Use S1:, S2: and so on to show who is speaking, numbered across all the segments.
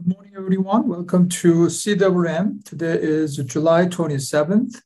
S1: Good morning, everyone. Welcome to CWM. Today is July 27th,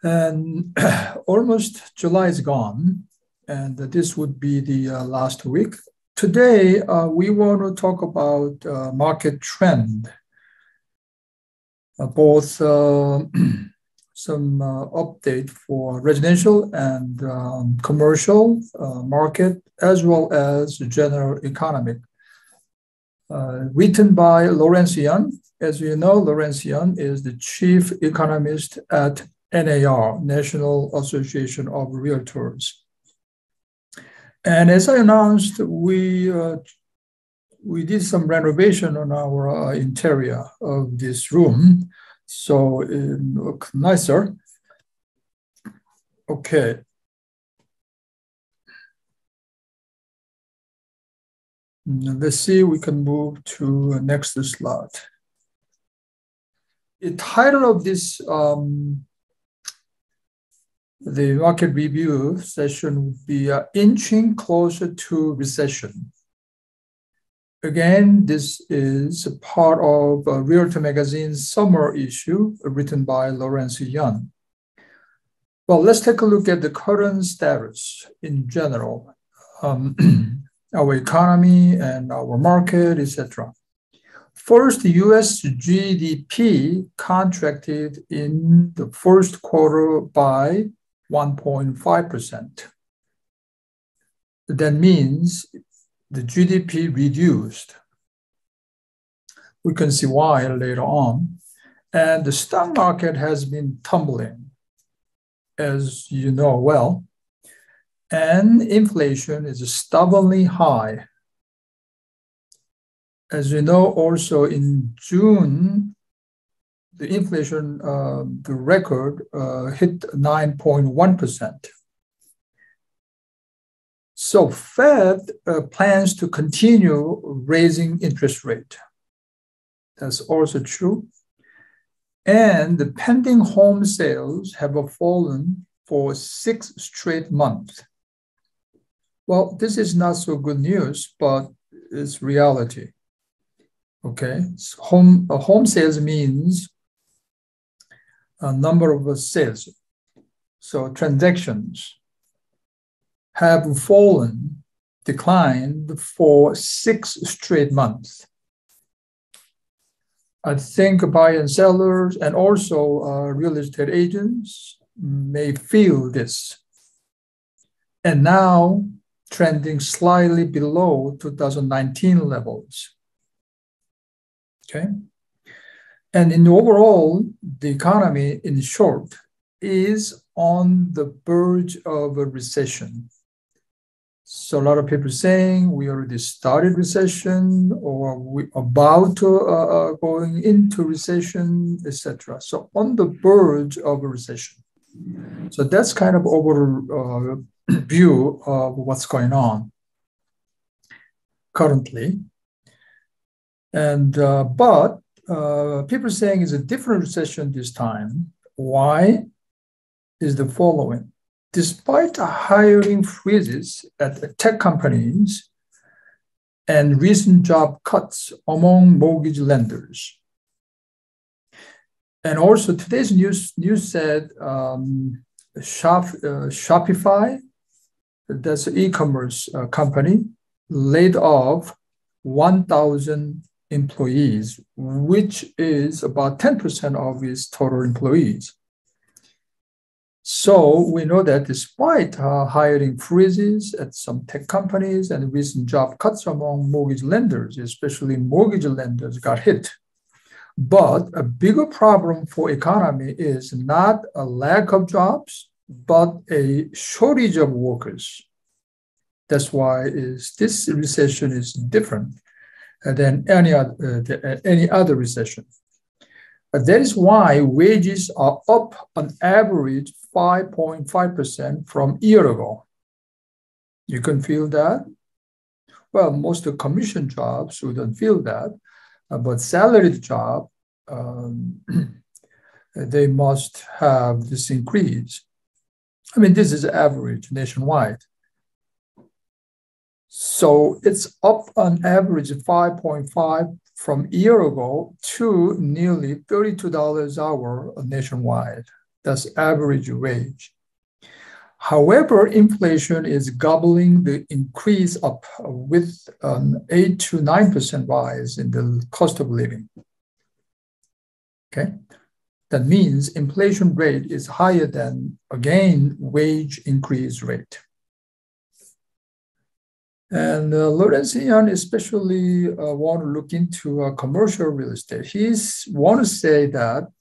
S1: and almost July is gone, and this would be the last week. Today, we want to talk about market trend, both some update for residential and commercial market, as well as general economic. Written by Lawrence Yun. As you know, Lawrence Yun is the chief economist at NAR, National Association of Realtors. And as I announced, we did some renovation on our interior of this room, so it looks nicer. Okay. Let's see, we can move to next slide. The title of this, the market review session would be Inching Closer to Recession. Again, this is a part of Realtor Magazine's summer issue written by Lawrence Yun. Well, let's take a look at the current status in general. Our economy and our market, etc. First, the US GDP contracted in the first quarter by 1.5%. That means the GDP reduced. We can see why later on. And the stock market has been tumbling, as you know well. And inflation is stubbornly high. As you know, also in June, the inflation, the record hit 9.1%. So Fed plans to continue raising interest rate. That's also true. And the pending home sales have fallen for 6 straight months. Well, this is not so good news, but it's reality. Okay, home sales means a number of sales. So transactions have declined for 6 straight months. I think buyers and sellers and also real estate agents may feel this. And now, trending slightly below 2019 levels. Okay. And in overall, the economy, in short, is on the verge of a recession. So a lot of people saying we already started recession or we about to going into recession, etc. So on the verge of a recession. So that's kind of over view of what's going on currently. And but people saying it's a different recession this time. Why? Is the following. Despite hiring freezes at the tech companies and recent job cuts among mortgage lenders. And also today's news said Shopify, that's an e-commerce company, laid off 1,000 employees, which is about 10% of its total employees. So we know that despite hiring freezes at some tech companies and recent job cuts among mortgage lenders, especially mortgage lenders got hit. But a bigger problem for economy is not a lack of jobs, but a shortage of workers. That's why this recession is different than any other recession. That is why wages are up on average 5.5% from a year ago. You can feel that? Well, most of the commission jobs wouldn't feel that, but salaried job, they must have this increase. I mean, this is average nationwide. So it's up on average 5.5 from a year ago to nearly $32 an hour nationwide. That's average wage. However, inflation is gobbling the increase up with an 8 to 9% rise in the cost of living. Okay, that means inflation rate is higher than, again, wage increase rate. And Lawrence Yan especially want to look into commercial real estate. He's want to say that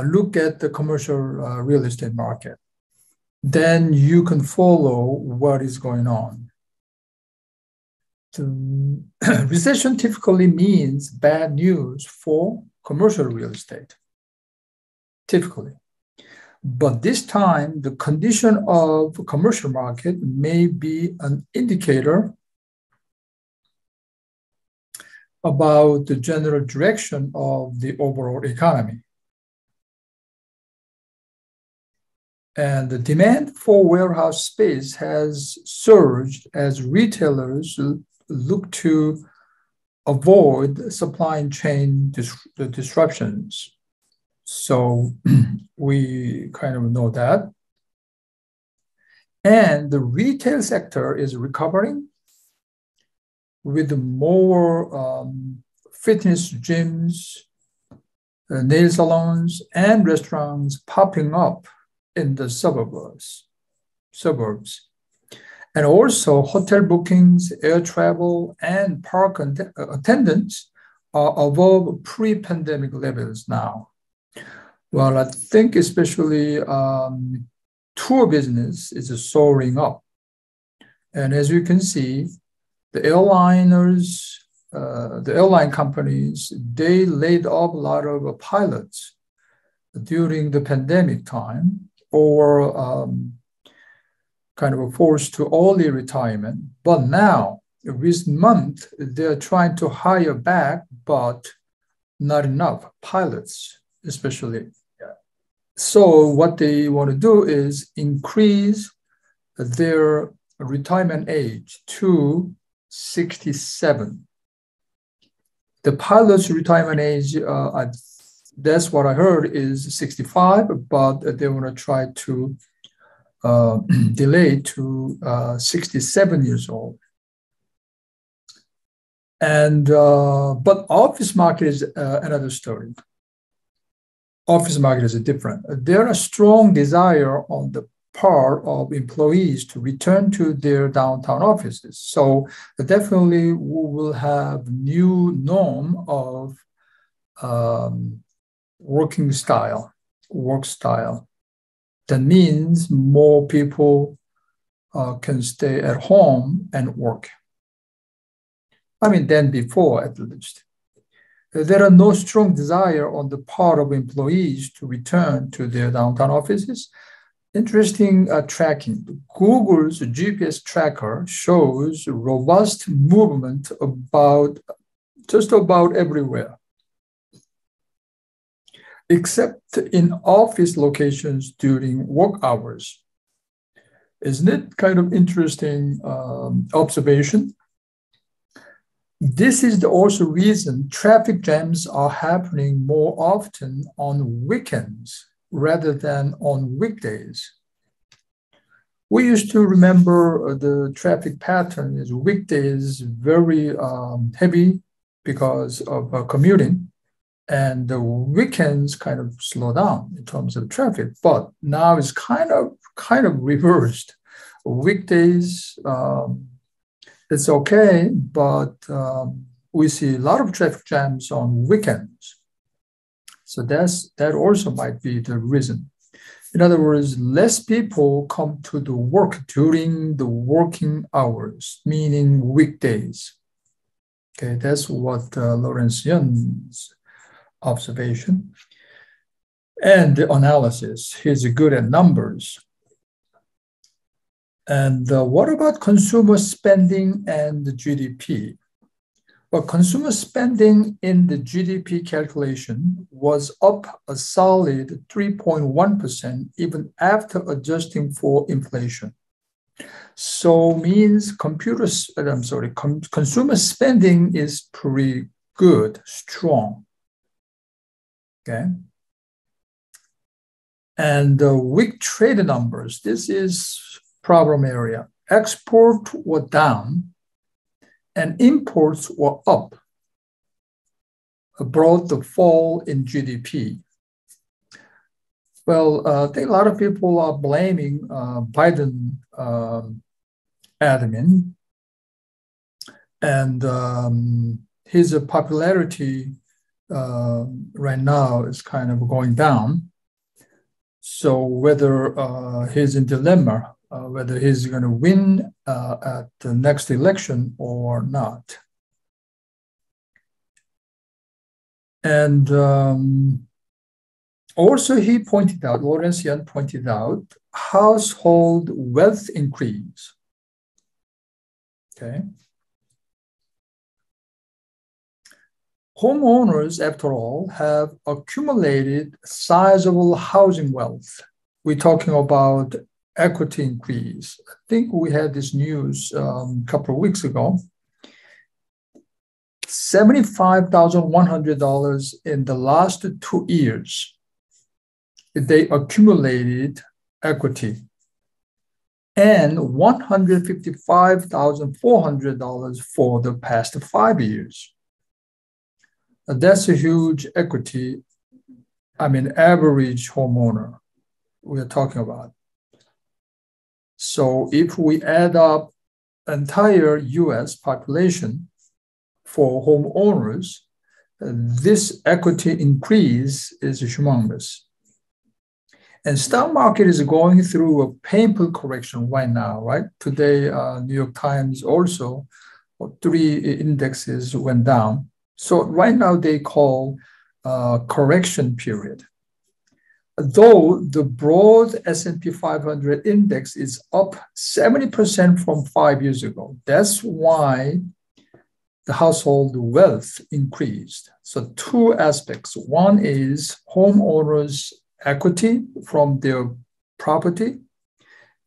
S1: look at the commercial real estate market. Then you can follow what is going on. The recession typically means bad news for commercial real estate, typically. But this time, the condition of the commercial market may be an indicator about the general direction of the overall economy. And the demand for warehouse space has surged as retailers look to avoid supply chain disruptions. So we kind of know that. And the retail sector is recovering with more fitness gyms, nail salons, and restaurants popping up in the suburbs. And also hotel bookings, air travel, and park attendance are above pre-pandemic levels now. Well, I think especially tour business is soaring up. And as you can see, the airline companies, they laid off a lot of pilots during the pandemic time, or kind of forced to early retirement. But now, recent month, they're trying to hire back, but not enough pilots, especially. So what they want to do is increase their retirement age to 67. The pilot's retirement age, that's what I heard, is 65, but they want to try to delay to 67 years old. And but office market is another story. Office market is different. There is a strong desire on the part of employees to return to their downtown offices. So definitely we will have new norm of work style. That means more people can stay at home and work. I mean, than before, at least. There are no strong desire on the part of employees to return to their downtown offices. Interesting tracking. Google's GPS tracker shows robust movement just about everywhere, except in office locations during work hours. Isn't it kind of interesting observation? This is the also reason traffic jams are happening more often on weekends rather than on weekdays. We used to remember the traffic pattern is weekdays very heavy because of commuting, and the weekends kind of slow down in terms of traffic. But now it's kind of reversed. Weekdays, it's okay, but we see a lot of traffic jams on weekends. So that also might be the reason. In other words, less people come to the work during the working hours, meaning weekdays. Okay, that's what Lawrence Yun's observation. And the analysis, he's good at numbers. And what about consumer spending and the GDP? Well, consumer spending in the GDP calculation was up a solid 3.1% even after adjusting for inflation. So means consumer spending is pretty good, strong. Okay. And the weak trade numbers, this is problem area. Export were down and imports were up, brought the fall in GDP. Well, I think a lot of people are blaming Biden admin, and his popularity right now is kind of going down. So whether he's in dilemma, whether he's going to win at the next election or not. And also he pointed out, Lawrence Yun pointed out, household wealth increase. Okay. Homeowners, after all, have accumulated sizable housing wealth. We're talking about equity increase. I think we had this news a couple of weeks ago. $75,100 in the last 2 years. They accumulated equity. And $155,400 for the past 5 years. That's a huge equity, average homeowner we are talking about. So if we add up entire US population for homeowners, this equity increase is humongous. And stock market is going through a painful correction right now, right? Today, New York Times also, 3 indexes went down. So right now they call correction period. Though the broad S&P 500 index is up 70% from 5 years ago. That's why the household wealth increased. So 2 aspects. One is homeowners' equity from their property.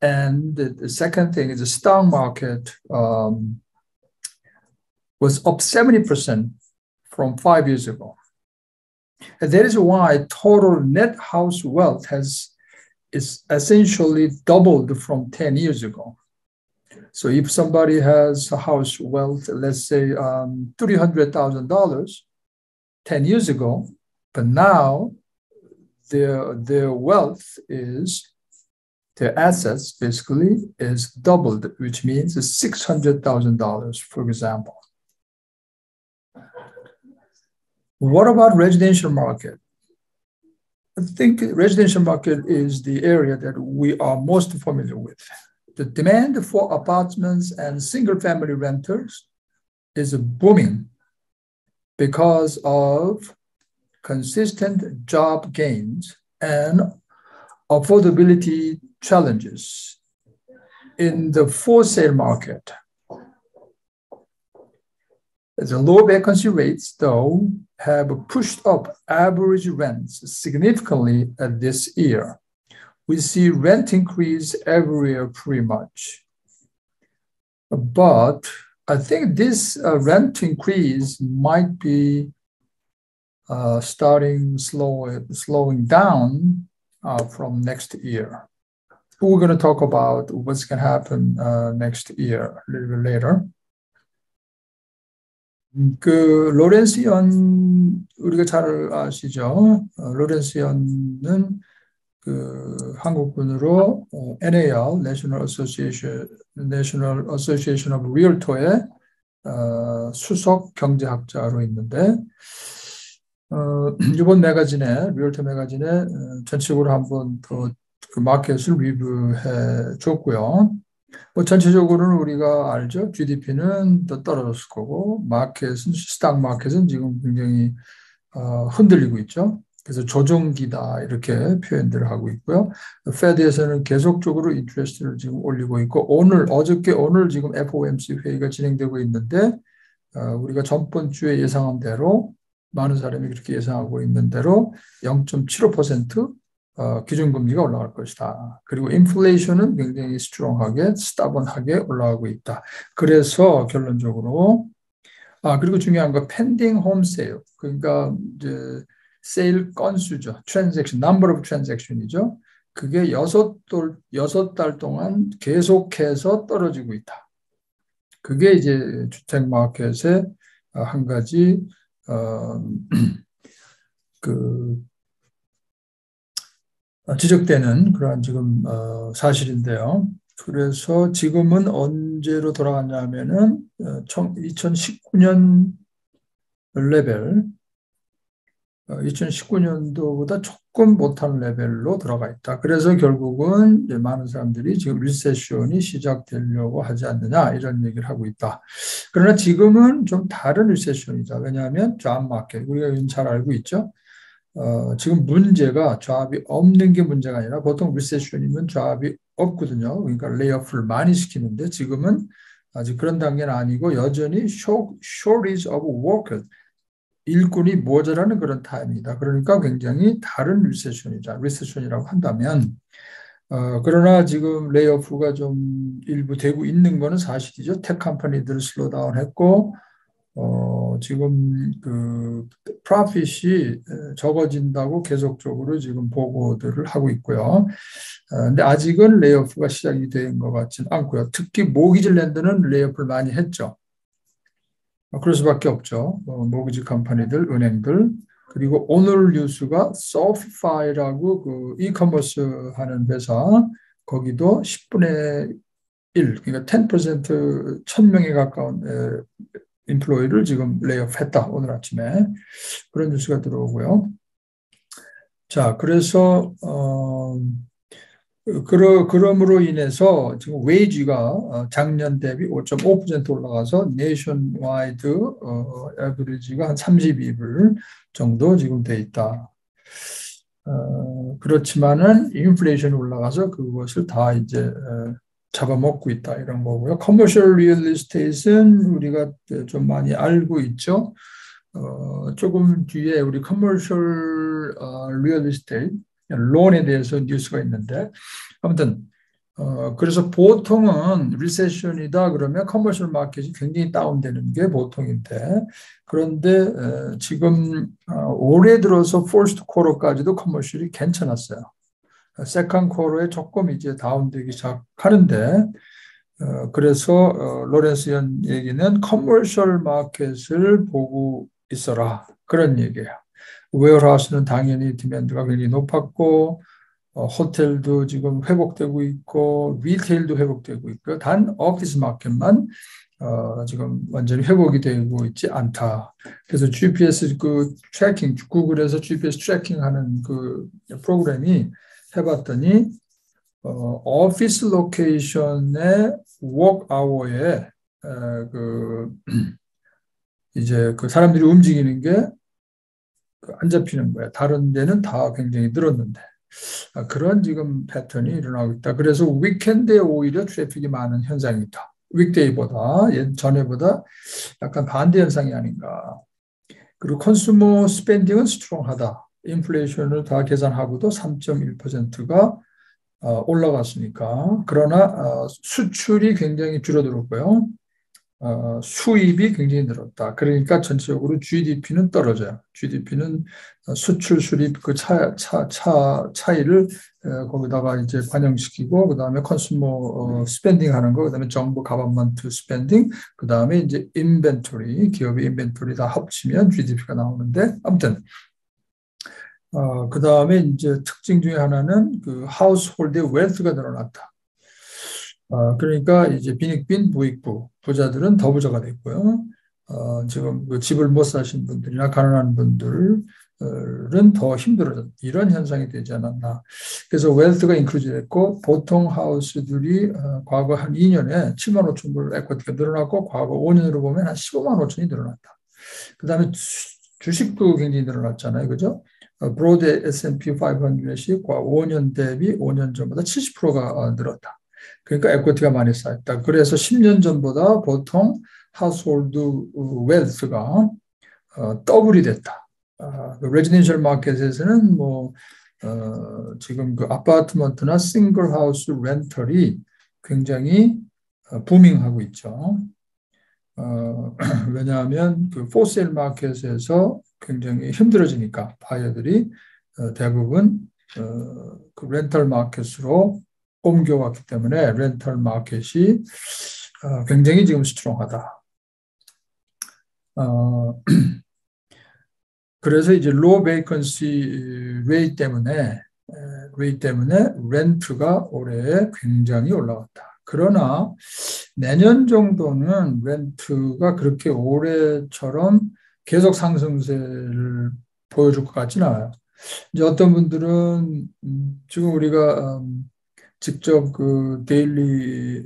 S1: And the second thing is the stock market was up 70% from 5 years ago. And that is why total net house wealth is essentially doubled from 10 years ago. So if somebody has a house wealth, let's say $300,000 10 years ago, but now their wealth their assets basically is doubled, which means $600,000, for example. What about residential market? I think residential market is the area that we are most familiar with. The demand for apartments and single-family renters is booming because of consistent job gains and affordability challenges in the for-sale market. The low vacancy rates, though, have pushed up average rents significantly this year. We see rent increase everywhere pretty much. But I think this rent increase might be slowing down from next year. We're going to talk about what's going to happen next year a little bit later. 로렌스 연 우리가 잘 아시죠? 로렌스 연은 한국군으로 NAR National Association of Realtor의 수석 경제학자로 있는데 이번 매거진에 리얼터 매거진에 전체적으로 한번 더 그 마켓을 리뷰해 줬고요. 뭐 전체적으로는 우리가 알죠. GDP는 더 떨어졌을 거고, 스탁 마켓은 지금 굉장히 흔들리고 있죠. 그래서 조정기다 이렇게 표현들을 하고 있고요. 페드에서는 계속적으로 인트레스트를 지금 올리고 있고, 오늘 지금 FOMC 회의가 진행되고 있는데, 우리가 전번 주에 예상한 대로 많은 사람이 그렇게 예상하고 있는 대로 0.75% 기준금리가 올라갈 것이다. 그리고 인플레이션은 굉장히 스트롱하게, 스타번하게 올라가고 있다. 그래서 결론적으로 그리고 중요한 거 펜딩 홈 세일. 그러니까 이제 세일 건수죠. 트랜잭션, 넘버 오브 트랜잭션이죠. 그게 여섯 달 동안 계속해서 떨어지고 있다. 그게 이제 주택 마켓의 한 가지 그 지적되는 그러한 지금 사실인데요. 그래서 지금은 언제로 돌아갔냐면은 2019년 레벨, 2019년도보다 조금 못한 레벨로 들어가 있다. 그래서 결국은 이제 많은 사람들이 지금 리세션이 시작되려고 하지 않느냐 이런 얘기를 하고 있다. 그러나 지금은 좀 다른 리세션이다. 왜냐하면 잡 마켓, 우리가 잘 알고 있죠. 지금 문제가 잡이 없는 게 문제가 아니라 보통 리세션이면 잡이 없거든요. 그러니까 레이오프를 많이 시키는데 지금은 아직 그런 단계는 아니고 여전히 shortage of workers, 일꾼이 모자라는 그런 타임이다. 그러니까 굉장히 다른 리세션이다. 리세션이라고 한다면 그러나 지금 레이오프가 좀 일부 되고 있는 거는 사실이죠. 테크 컴퍼니들을 슬로우다운 했고 지금 그 프로핏이 적어진다고 계속적으로 지금 보고들을 하고 있고요. 근데 아직은 레이오프가 시작이 된 것 같지는 않고요. 특히 모기지 랜드는 레이오프를 많이 했죠. 그럴 수밖에 없죠. 모기지 컴퍼니들, 은행들. 그리고 오늘 뉴스가 소피파이라고 그 이커머스 하는 회사, 거기도 10분의 1, 그러니까 10% 1000명에 가까운 인플로이를 지금 레이오프했다. 오늘 아침에 그런 뉴스가 들어오고요. 자, 그래서 그럼으로 인해서 지금 웨이지가 작년 대비 5.5% 올라가서 네이션와이드 에버리지가 한 32불 정도 지금 돼 있다. 그렇지만은 인플레이션이 올라가서 그것을 다 이제 잡아먹고 있다 이런 거고요. 커머셜 리얼 에스테이트는 우리가 좀 많이 알고 있죠. 조금 뒤에 우리 커머셜 리얼 에스테이트 론에 대해서 뉴스가 있는데 아무튼 그래서 보통은 리세션이다 그러면 커머셜 마켓이 굉장히 다운되는 게 보통인데 그런데 지금 올해 들어서 포스트 쿼터까지도 커머셜이 괜찮았어요. 세컨 쿼터에 조금 이제 다운되기 시작하는데 그래서 로렌스 연 얘기는 커머셜 마켓을 보고 있어라 그런 얘기예요. 웨어하우스는 당연히 디맨드가 굉장히 높았고 호텔도 지금 회복되고 있고 리테일도 회복되고 있고 단 오피스 마켓만 지금 완전히 회복이 되고 있지 않다. 그래서 GPS 그 트래킹 구글에서 GPS 트래킹하는 그 프로그램이 해봤더니 오피스 로케이션의 워크 아워에 그 이제 그 사람들이 움직이는 게 안 잡히는 거야. 다른 데는 다 굉장히 늘었는데 그런 지금 패턴이 일어나고 있다. 그래서 위켄드에 오히려 트래픽이 많은 현상이 있다. 윅데이보다 전에보다 약간 반대 현상이 아닌가. 그리고 컨슈머 스펜딩은 스트롱하다. 인플레이션을 다 계산하고도 3.1%가 올라갔으니까. 그러나 수출이 굉장히 줄어들었고요. 수입이 굉장히 늘었다. 그러니까 전체적으로 GDP는 떨어져요. GDP는 수출 수입 그 차이를 거기다가 이제 반영시키고 그다음에 컨슈머 스펜딩 하는 거, 그다음에 정부 가버먼트 스펜딩, 그다음에 이제 인벤토리, 기업의 인벤토리 다 합치면 GDP가 나오는데 아무튼 그다음에 이제 특징 중에 하나는 그 하우스홀드의 웰스가 늘어났다. 그러니까 이제 빈익빈 부익부 부자들은 더 부자가 됐고요. 지금 그 집을 못 사신 분들이나 가난한 분들은 더 힘들어졌다. 이런 현상이 되지 않았나. 그래서 웰스가 인클루즈 됐고 보통 하우스들이 과거 한 2년에 7만 5천 불 에쿼티가 늘어났고 과거 5년으로 보면 한 15만 5천이 늘어났다. 그 다음에 주식도 굉장히 늘어났잖아요. 그죠? 브로드 S&P 500이 5년 대비 5년 전보다 70%가 늘었다. 그러니까 에쿼티가 많이 쌓였다. 그래서 10년 전보다 보통 하우스홀드 웰스가 더블이 됐다. 레지던셜 마켓에서는 뭐 지금 그 아파트먼트나 싱글 하우스 렌털이 굉장히 부밍하고 있죠. 왜냐하면 그 포세일 마켓에서 굉장히 힘들어지니까 바이어들이 대부분 그 렌털 마켓으로 옮겨왔기 때문에 렌털 마켓이 굉장히 지금 스트롱하다. 그래서 이제 로 베이컨시 레이트 때문에 렌트가 올해 굉장히 올라갔다. 그러나 내년 정도는 렌트가 그렇게 올해처럼 계속 상승세를 보여줄 것 같지는 않아요. 이제 어떤 분들은 지금 우리가 직접 그 데일리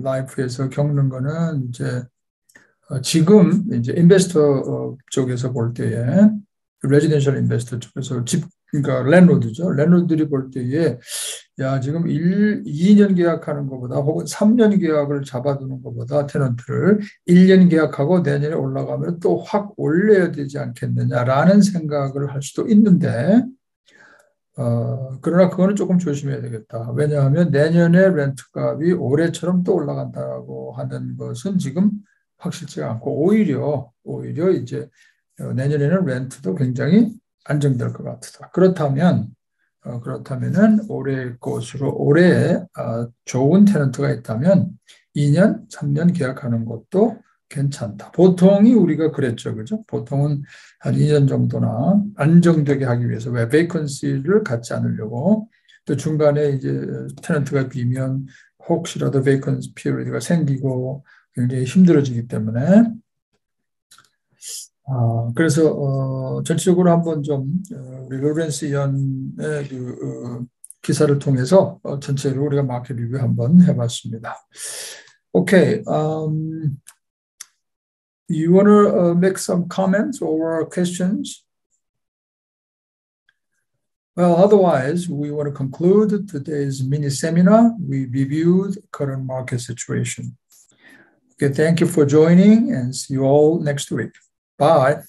S1: 라이프에서 겪는 거는 이제 지금 이제 인베스터 쪽에서 볼 때에 레지던셜 인베스터 쪽에서 그러니까 랜로드죠. 랜로드들이 볼 때에 야 지금 2년 계약하는 것보다 혹은 3년 계약을 잡아두는 것보다 테넌트를 1년 계약하고 내년에 올라가면 또 확 올려야 되지 않겠느냐라는 생각을 할 수도 있는데 그러나 그거는 조금 조심해야 되겠다. 왜냐하면 내년에 렌트값이 올해처럼 또 올라간다고 하는 것은 지금 확실치가 않고 오히려 이제 내년에는 렌트도 굉장히 안정될 것 같다. 그렇다면은 올해에 좋은 테넌트가 있다면 2년, 3년 계약하는 것도 괜찮다. 보통이 우리가 그랬죠, 그죠? 보통은 한 2년 정도나 안정되게 하기 위해서 왜 베이컨시를 갖지 않으려고 또 중간에 이제 테넌트가 비면 혹시라도 베이컨시 피리어드가 생기고 굉장히 힘들어지기 때문에 그래서 전체적으로 한번 좀 우리 로렌스 연의 그 기사를 통해서 전체로 우리가 마켓 리뷰 한번 해봤습니다. Okay, you want to make some comments or questions? Well, otherwise, we want to conclude today's mini seminar. We reviewed current market situation. Okay, thank you for joining and see you all next week. Bye.